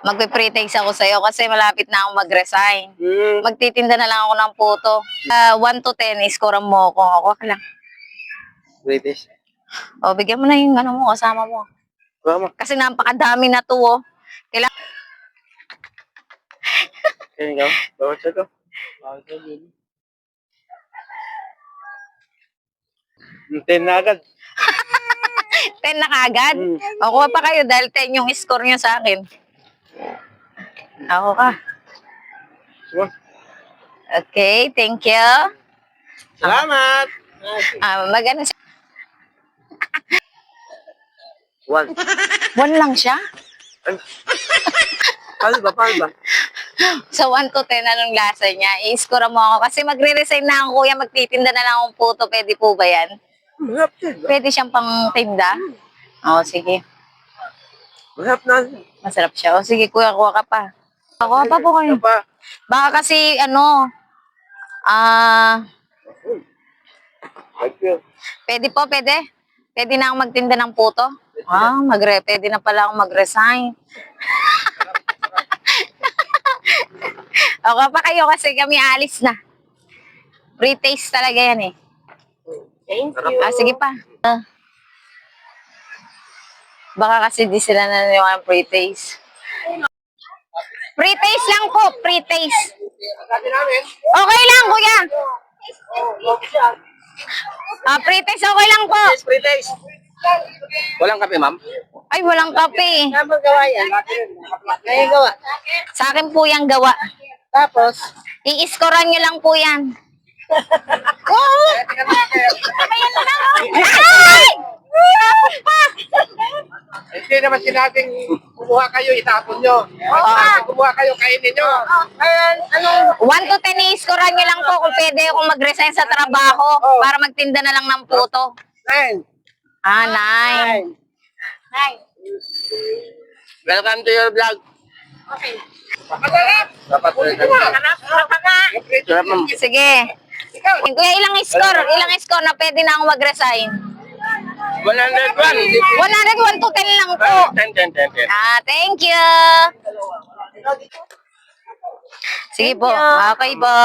Magpe-pre-taste ako sa'yo kasi malapit na ako mag-resign. Hmm. Magtitinda na lang ako ng puto. 1 to 10, scorean mo ako. Ako ka lang. British. O, bigyan mo na yung ano mo, kasama mo. Mama. Kasi napakadami na to, oh. Kailangan... Kaya ikaw? Bawat sa to? Bawat sa din. 10 na agad. 10 na kaagad? O, kuha pa kayo dahil 10 yung score nyo sa akin. Ako ka. Sige. Okay, thank you. Salamat! Magano siya? 1. 1 lang siya? Paano ba? So, 1 to 10, anong lasa niya? I-score mo ako. Kasi magre-resign na ako, kuya. Magtitinda na lang akong puto. Pwede po ba yan? Mahap din. Pwede siyang pang tinda? Oo, sige. Mahap na. Masarap siya. O, sige, kuya, kuha ka pa. Kuha pa po kayo. Baka kasi, Thank you. pwede po, pwede? Pwede na akong magtinda ng puto? Pwede na pala akong mag-resign. O, kuha pa kayo kasi kami alis na. Free taste talaga yan eh. Thank you. Sige pa. Baka kasi di sila naniniwala ng free taste. Free taste lang po, free taste. Okay lang, kuya. Free taste, okay lang po. Free taste. Walang kape, ma'am? Ay, walang kape. Saan gawa yan? Kaya gawa? Sa akin po yung gawa. Tapos? I-scorean nyo lang po yan. Oo! Ayan na lang. Ay! Tapos pa! Hindi naman sinabing kumuha kayo, itapon nyo. Kumuha kayo, kainin nyo. Ayan, 1 to 10, i-scorean nyo lang po kung pwede akong mag-resign sa trabaho para magtinda na lang ng puto. 9. 9. Welcome to your vlog. Okay. Masarap! Dapat sarap, ma'am. Sige. Kuya, ilang score? Ilang score na pwede na akong mag-resign? 101. 101 to 10 lang po. 10. Thank you. Sige po. Okay po.